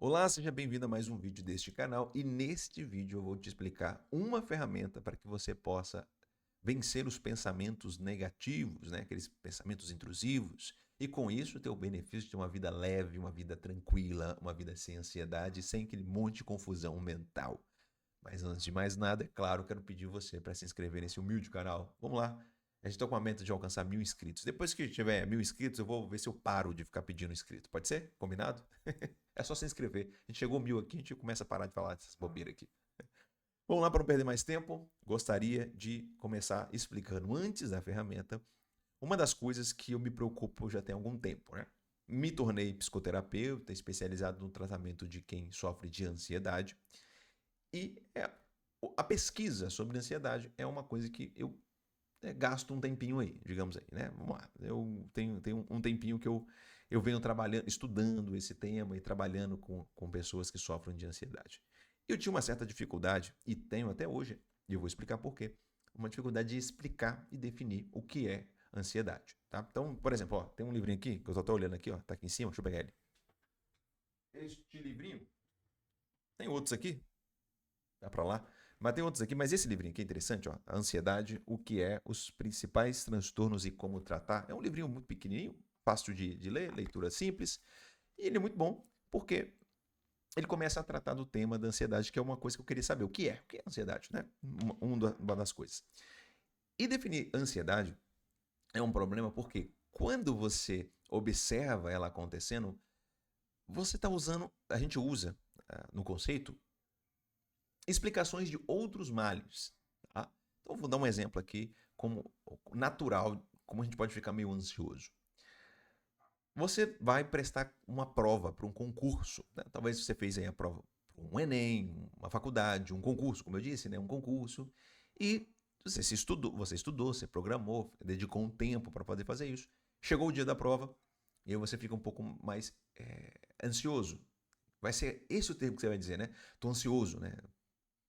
Olá, seja bem-vindo a mais um vídeo deste canal e neste vídeo eu vou te explicar uma ferramenta para que você possa vencer os pensamentos negativos, né? Aqueles pensamentos intrusivos, e com isso ter o benefício de uma vida leve, uma vida tranquila, uma vida sem ansiedade, sem aquele monte de confusão mental. Mas antes de mais nada, é claro, quero pedir você para se inscrever nesse humilde canal. Vamos lá. A gente está com a meta de alcançar 1.000 inscritos. Depois que tiver 1.000 inscritos, eu vou ver se eu paro de ficar pedindo inscrito. Pode ser? Combinado? É só se inscrever. A gente chegou 1.000 aqui, a gente começa a parar de falar dessas bobeiras aqui. Vamos lá, para não perder mais tempo, gostaria de começar explicando antes da ferramenta uma das coisas que eu me preocupo já tem algum tempo, né? Me tornei psicoterapeuta, especializado no tratamento de quem sofre de ansiedade. E a pesquisa sobre ansiedade é uma coisa que eu gasto um tempinho aí, digamos aí, né? Vamos lá. Eu tenho um tempinho que eu venho trabalhando, estudando esse tema e trabalhando com pessoas que sofrem de ansiedade. Eu tinha uma certa dificuldade, e tenho até hoje, e eu vou explicar por quê, uma dificuldade de explicar e definir o que é ansiedade, tá? Então, por exemplo, ó, tem um livrinho aqui, que eu só tô olhando aqui, ó, tá aqui em cima, deixa eu pegar ele. Este livrinho, tem outros aqui, dá para lá. Mas tem outros aqui, mas esse livrinho aqui é interessante, ó. A Ansiedade, o que é, os principais transtornos e como tratar. É um livrinho muito pequenininho, fácil de ler, leitura simples. E ele é muito bom, porque ele começa a tratar do tema da ansiedade, que é uma coisa que eu queria saber. O que é ansiedade, né? Uma das coisas. E definir ansiedade é um problema porque quando você observa ela acontecendo, você está usando, a gente usa no conceito explicações de outros males. Tá? Então, vou dar um exemplo aqui, como natural, como a gente pode ficar meio ansioso. Você vai prestar uma prova para um concurso. Né? Talvez você fez aí a prova para um Enem, uma faculdade, um concurso, como eu disse, né? Um concurso. E você estudou, você programou, dedicou um tempo para poder fazer isso. Chegou o dia da prova e aí você fica um pouco mais ansioso. Vai ser esse o termo que você vai dizer, né? Tô ansioso, né?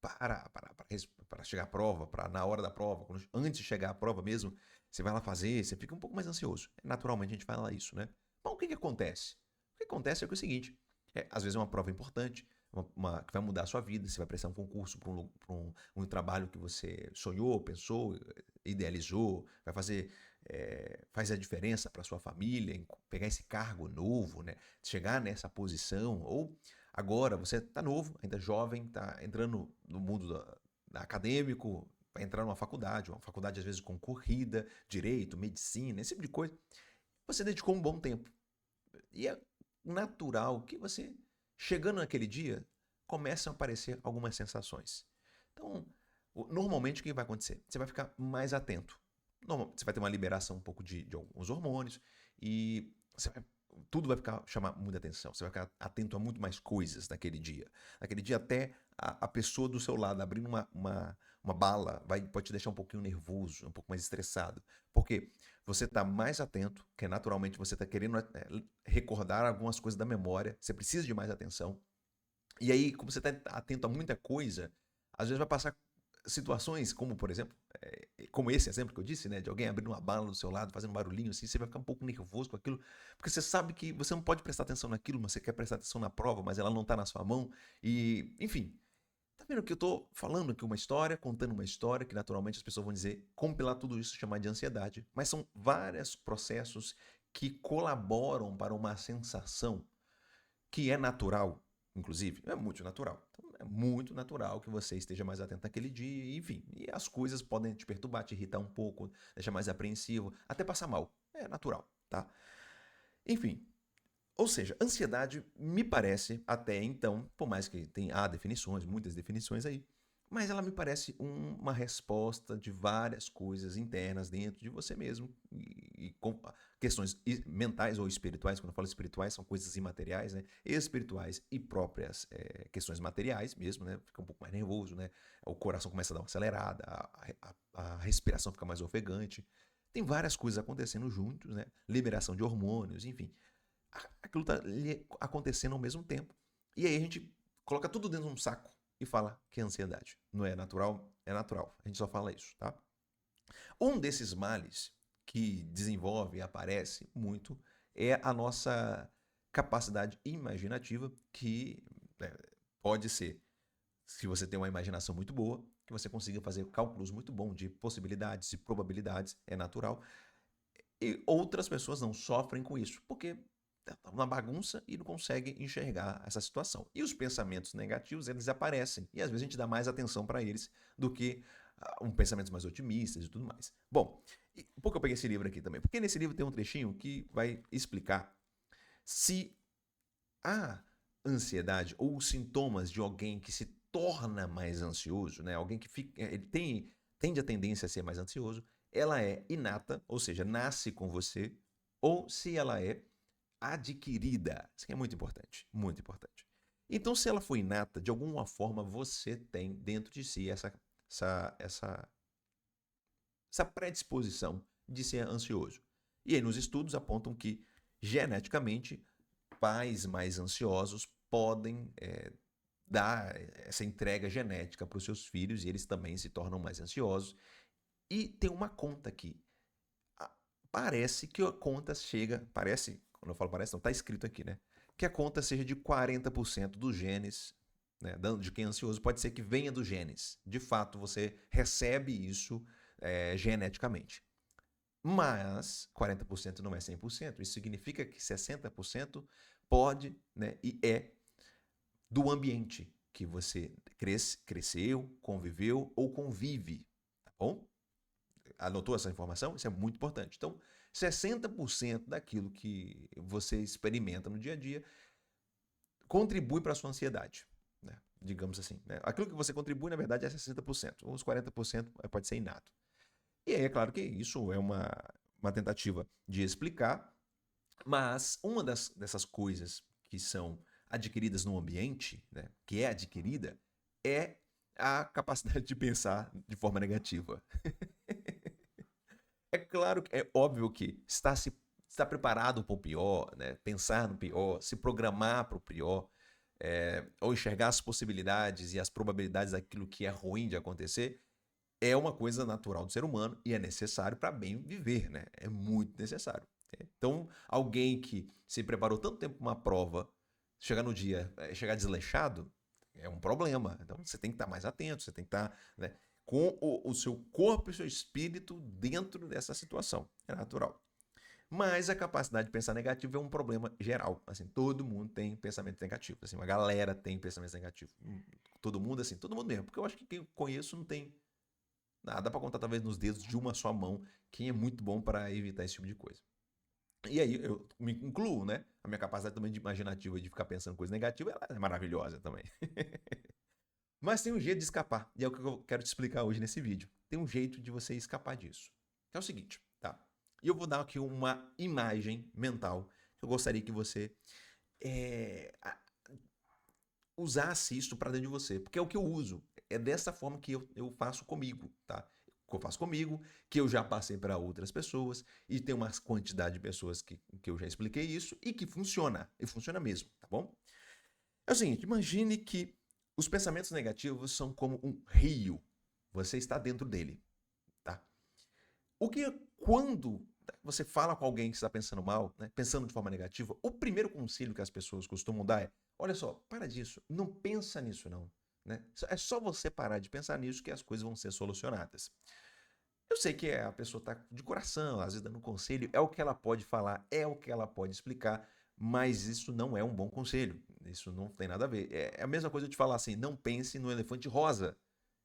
Para chegar à prova, para na hora da prova, antes de chegar à prova mesmo, você vai lá fazer, você fica um pouco mais ansioso. Naturalmente a gente fala isso, né? Mas o que acontece? O que acontece é que é o seguinte: às vezes é uma prova importante, que vai mudar a sua vida, você vai prestar um concurso para um trabalho que você sonhou, pensou, idealizou, vai fazer, faz a diferença para sua família, pegar esse cargo novo, né? Chegar nessa posição, ou agora você está novo, ainda jovem, está entrando no mundo acadêmico, vai entrar numa faculdade, uma faculdade às vezes concorrida, direito, medicina, esse tipo de coisa. Você dedicou um bom tempo. E é natural que você, chegando naquele dia, começam a aparecer algumas sensações. Então, normalmente o que vai acontecer? Você vai ficar mais atento. Você vai ter uma liberação um pouco de alguns hormônios e tudo vai chamar muita atenção. Você vai ficar atento a muito mais coisas naquele dia. Naquele dia, até a pessoa do seu lado abrindo uma bala pode te deixar um pouquinho nervoso, um pouco mais estressado. Porque você está mais atento, que naturalmente você está querendo recordar algumas coisas da memória, você precisa de mais atenção. E aí, como você está atento a muita coisa, às vezes vai passar situações como, por exemplo, como esse exemplo que eu disse, né, de alguém abrindo uma bala do seu lado, fazendo um barulhinho assim, você vai ficar um pouco nervoso com aquilo, porque você sabe que você não pode prestar atenção naquilo, mas você quer prestar atenção na prova, mas ela não está na sua mão, e, enfim. Tá vendo que eu tô falando aqui uma história, contando uma história, que naturalmente as pessoas vão dizer, compilar tudo isso, chamar de ansiedade, mas são vários processos que colaboram para uma sensação que é natural, inclusive, é muito natural. Então, é muito natural que você esteja mais atento naquele dia, enfim. E as coisas podem te perturbar, te irritar um pouco, deixar mais apreensivo, até passar mal. É natural, tá? Enfim, ou seja, ansiedade me parece, até então, por mais que há definições, muitas definições aí, mas ela me parece uma resposta de várias coisas internas dentro de você mesmo, e com questões mentais ou espirituais. Quando eu falo espirituais, são coisas imateriais, né? Espirituais e próprias questões materiais mesmo, né? Fica um pouco mais nervoso, né? O coração começa a dar uma acelerada, a respiração fica mais ofegante. Tem várias coisas acontecendo juntos, né? Liberação de hormônios, enfim, aquilo está acontecendo ao mesmo tempo. E aí a gente coloca tudo dentro de um saco e fala que é ansiedade. Não é natural? É natural. A gente só fala isso, tá? Um desses males que desenvolve e aparece muito é a nossa capacidade imaginativa que pode ser, se você tem uma imaginação muito boa, que você consiga fazer cálculos muito bons de possibilidades e probabilidades, é natural. E outras pessoas não sofrem com isso, porque tá uma bagunça e não conseguem enxergar essa situação. E os pensamentos negativos, eles aparecem, e às vezes a gente dá mais atenção para eles do que pensamentos mais otimistas e tudo mais. Bom, por que eu peguei esse livro aqui também? Porque nesse livro tem um trechinho que vai explicar se a ansiedade ou os sintomas de alguém que se torna mais ansioso, né? Alguém que fica, ele tende a tendência a ser mais ansioso, ela é inata, ou seja, nasce com você, ou se ela é adquirida. Isso aqui é muito importante, muito importante. Então, se ela for inata, de alguma forma você tem dentro de si essa predisposição de ser ansioso. E aí nos estudos apontam que geneticamente pais mais ansiosos podem dar essa entrega genética para os seus filhos e eles também se tornam mais ansiosos. E tem uma conta aqui. Parece que a conta chega, parece, quando eu falo parece, não, está escrito aqui, né? Que a conta seja de 40% dos genes, né, de quem é ansioso, pode ser que venha dos genes. De fato, você recebe isso geneticamente. Mas 40% não é 100%. Isso significa que 60% pode, né, e é do ambiente que você cresceu, conviveu ou convive, tá bom? Anotou essa informação? Isso é muito importante. Então, 60% daquilo que você experimenta no dia a dia contribui para a sua ansiedade, né? Digamos assim, né? Aquilo que você contribui, na verdade, é 60%. Os 40% pode ser inato. E aí, é claro que isso é uma tentativa de explicar, mas uma dessas coisas que são adquiridas no ambiente, né, que é adquirida, é a capacidade de pensar de forma negativa. É claro, é óbvio que estar preparado para o pior, né, pensar no pior, se programar para o pior, ou enxergar as possibilidades e as probabilidades daquilo que é ruim de acontecer, é uma coisa natural do ser humano e é necessário para bem viver, né? É muito necessário. Então, alguém que se preparou tanto tempo para uma prova, chegar no dia, chegar desleixado, é um problema. Então, você tem que estar mais atento, você tem que estar, né, com o seu corpo e o seu espírito dentro dessa situação. É natural. Mas a capacidade de pensar negativo é um problema geral. Assim, todo mundo tem pensamento negativo. Assim, uma galera tem pensamento negativo. Todo mundo, assim, todo mundo mesmo. Porque eu acho que quem eu conheço não tem nada. Dá para contar talvez nos dedos de uma só mão quem é muito bom para evitar esse tipo de coisa. E aí eu me incluo, né? A minha capacidade também de imaginativa de ficar pensando coisa negativa, ela é maravilhosa também. Mas tem um jeito de escapar, e é o que eu quero te explicar hoje nesse vídeo. Tem um jeito de você escapar disso. Que é o seguinte, tá? E eu vou dar aqui uma imagem mental que eu gostaria que você usasse isso para dentro de você, porque é o que eu uso. É dessa forma que eu faço comigo, tá? Que eu faço comigo, que eu já passei para outras pessoas, e tem uma quantidade de pessoas que eu já expliquei isso, e que funciona, e funciona mesmo, tá bom? É o seguinte, imagine que os pensamentos negativos são como um rio, você está dentro dele, tá? O que, quando você fala com alguém que está pensando mal, né, pensando de forma negativa, o primeiro conselho que as pessoas costumam dar é: olha só, para disso, não pensa nisso não. Né? É só você parar de pensar nisso que as coisas vão ser solucionadas. Eu sei que a pessoa está de coração, às vezes dando um conselho, é o que ela pode falar, é o que ela pode explicar, mas isso não é um bom conselho. Isso não tem nada a ver. É a mesma coisa de falar assim: não pense no elefante rosa.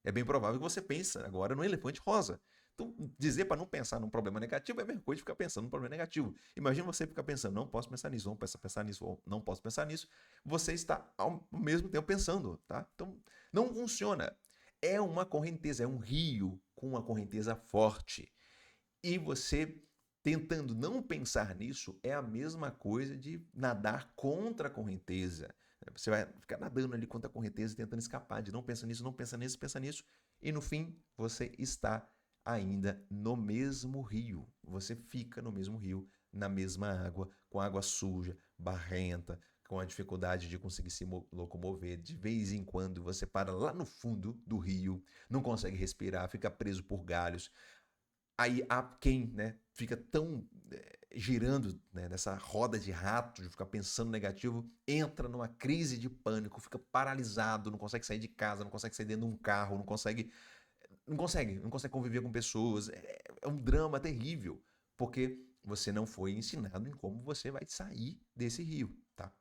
É bem provável que você pense agora no elefante rosa. Então, dizer para não pensar num problema negativo é a mesma coisa de ficar pensando num problema negativo. Imagina você ficar pensando: não posso pensar nisso, não posso pensar nisso, ou não posso pensar nisso. Você está ao mesmo tempo pensando, tá? Então, não funciona. É uma correnteza, é um rio com uma correnteza forte. E você tentando não pensar nisso é a mesma coisa de nadar contra a correnteza. Você vai ficar nadando ali contra a correnteza, tentando escapar de não pensa nisso, não pensa nisso, pensa nisso, e no fim você está ainda no mesmo rio. Você fica no mesmo rio, na mesma água, com água suja, barrenta, com a dificuldade de conseguir se locomover. De vez em quando você para lá no fundo do rio, não consegue respirar, fica preso por galhos. Aí há quem, né, fica tão girando, né, nessa roda de rato, de ficar pensando negativo, entra numa crise de pânico, fica paralisado, não consegue sair de casa, não consegue sair dentro de um carro, não consegue conviver com pessoas. É um drama terrível, porque você não foi ensinado em como você vai sair desse rio, tá?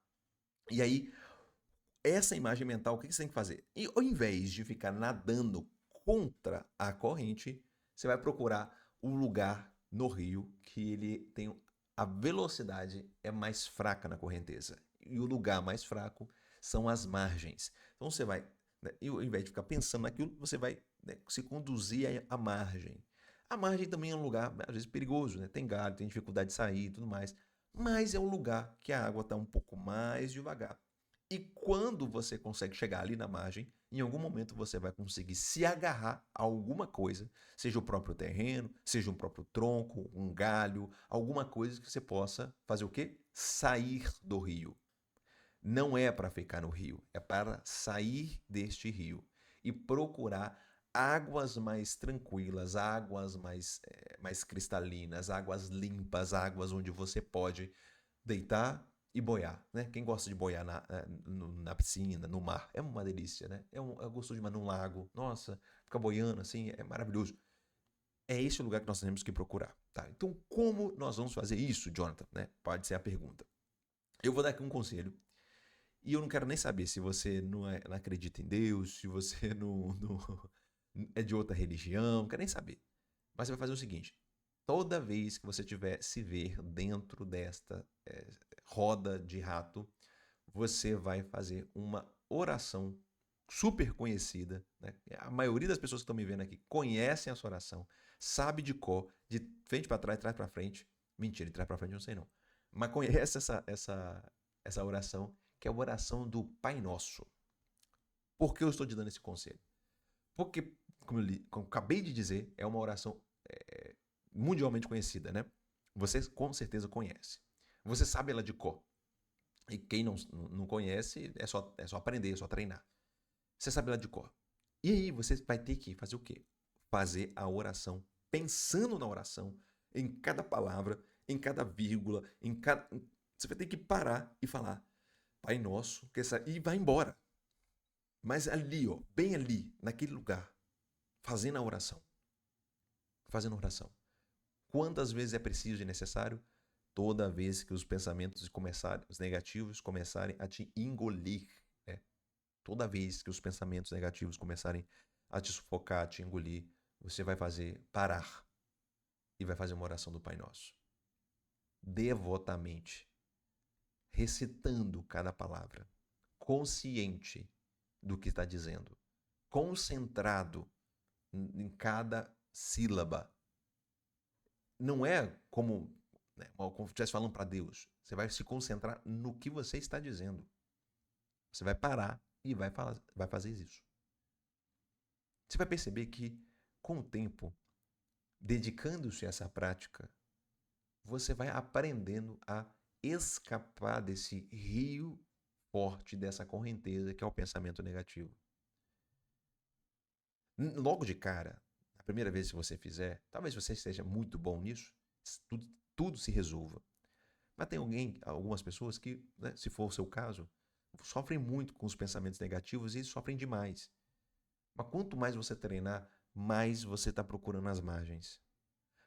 E aí, essa imagem mental, o que você tem que fazer? E ao invés de ficar nadando contra a corrente, você vai procurar um lugar no rio que ele tem a velocidade é mais fraca na correnteza. E o lugar mais fraco são as margens. Então você vai, né, e ao invés de ficar pensando naquilo, você vai, né, se conduzir à margem. A margem também é um lugar, às vezes, perigoso, né? Tem galho, tem dificuldade de sair e tudo mais. Mas é um lugar que a água está um pouco mais devagar. E quando você consegue chegar ali na margem, em algum momento você vai conseguir se agarrar a alguma coisa, seja o próprio terreno, seja um próprio tronco, um galho, alguma coisa que você possa fazer o quê? Sair do rio. Não é para ficar no rio, é para sair deste rio e procurar águas mais tranquilas, águas mais cristalinas, águas limpas, águas onde você pode deitar e boiar, né? Quem gosta de boiar na piscina, no mar, é uma delícia, né? É gostoso demais num lago. Nossa, ficar boiando assim é maravilhoso. É esse o lugar que nós temos que procurar, tá? Então, como nós vamos fazer isso, Jonathan, né? Pode ser a pergunta. Eu vou dar aqui um conselho e eu não quero nem saber se você não acredita em Deus, se você não é de outra religião, não quero nem saber. Mas você vai fazer o seguinte: toda vez que você tiver se ver dentro desta roda de rato, você vai fazer uma oração super conhecida, né? A maioria das pessoas que estão me vendo aqui conhecem essa oração, sabe de cor, de frente para trás para frente. Mentira, de trás para frente eu não sei não. Mas conhece essa oração, que é a oração do Pai Nosso. Por que eu estou te dando esse conselho? Porque, como eu acabei de dizer, é uma oração mundialmente conhecida, né? Você com certeza conhece. Você sabe ela de cor. E quem não conhece, é só aprender, é só treinar. Você sabe ela de cor. E aí você vai ter que fazer o quê? Fazer a oração, pensando na oração, em cada palavra, em cada vírgula, Você vai ter que parar e falar, Pai Nosso, e vai embora. Mas ali, ó, bem ali, naquele lugar, fazendo a oração. Fazendo a oração. Quantas vezes é preciso e necessário? Toda vez que os pensamentos os negativos começarem a te engolir, né? Toda vez que os pensamentos negativos começarem a te sufocar, a te engolir, você vai parar e vai fazer uma oração do Pai Nosso. Devotamente, recitando cada palavra, consciente do que está dizendo, concentrado em cada sílaba. Não é como, né, como se estivesse falando para Deus. Você vai se concentrar no que você está dizendo. Você vai parar e vai fazer isso. Você vai perceber que, com o tempo, dedicando-se a essa prática, você vai aprendendo a escapar desse rio forte, dessa correnteza que é o pensamento negativo. Logo de cara, a primeira vez que você fizer, talvez você esteja muito bom nisso, tudo se resolva. Mas tem algumas pessoas que, né, se for o seu caso, sofrem muito com os pensamentos negativos e sofrem demais. Mas quanto mais você treinar, mais você está procurando as margens.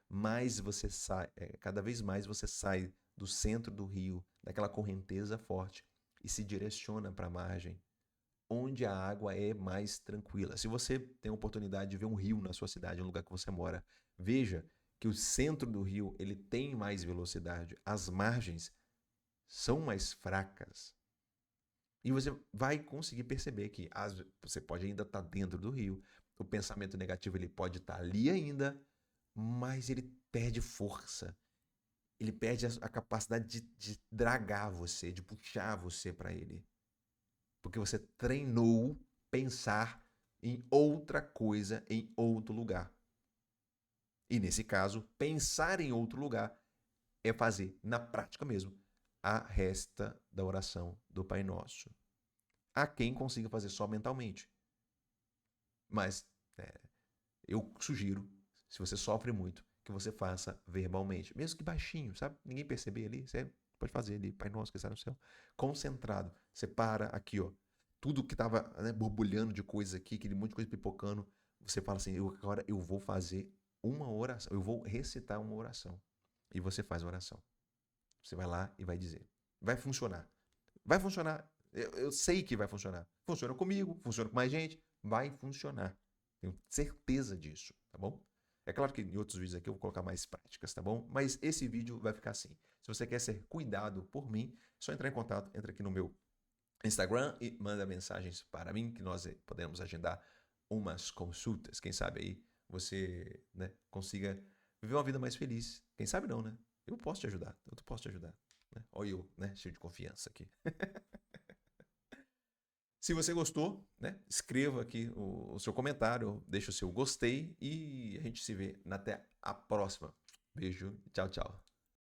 Mais você sai, cada vez mais você sai do centro do rio, daquela correnteza forte, e se direciona para a margem, onde a água é mais tranquila. Se você tem a oportunidade de ver um rio na sua cidade, no lugar que você mora, veja que o centro do rio ele tem mais velocidade, as margens são mais fracas. E você vai conseguir perceber que você pode ainda estar dentro do rio, o pensamento negativo ele pode estar ali ainda, mas ele perde força. Ele perde a capacidade de dragar você, de puxar você para ele. Porque você treinou pensar em outra coisa, em outro lugar. E nesse caso, pensar em outro lugar é fazer, na prática mesmo, a resta da oração do Pai Nosso. Há quem consiga fazer só mentalmente. Mas eu sugiro, se você sofre muito, que você faça verbalmente, mesmo que baixinho, sabe? Ninguém perceber ali, você pode fazer ali, Pai Nosso que está no céu, concentrado. Você para aqui, ó, tudo que estava, né, borbulhando de coisa aqui, aquele monte de coisa pipocando, você fala assim, agora eu vou fazer uma oração, eu vou recitar uma oração. E você faz a oração. Você vai lá e vai dizer. Vai funcionar. Vai funcionar. Eu sei que vai funcionar. Funciona comigo, funciona com mais gente, vai funcionar. Tenho certeza disso, tá bom? É claro que em outros vídeos aqui eu vou colocar mais práticas, tá bom? Mas esse vídeo vai ficar assim. Se você quer ser cuidado por mim, é só entrar em contato, entra aqui no meu Instagram e manda mensagens para mim, que nós podemos agendar umas consultas. Quem sabe aí você, né, consiga viver uma vida mais feliz. Quem sabe não, né? Eu posso te ajudar, eu posso te ajudar. Né? Olha eu, né, cheio de confiança aqui. Se você gostou, né, escreva aqui o seu comentário, deixa o seu gostei e a gente se vê até a próxima. Beijo, tchau, tchau.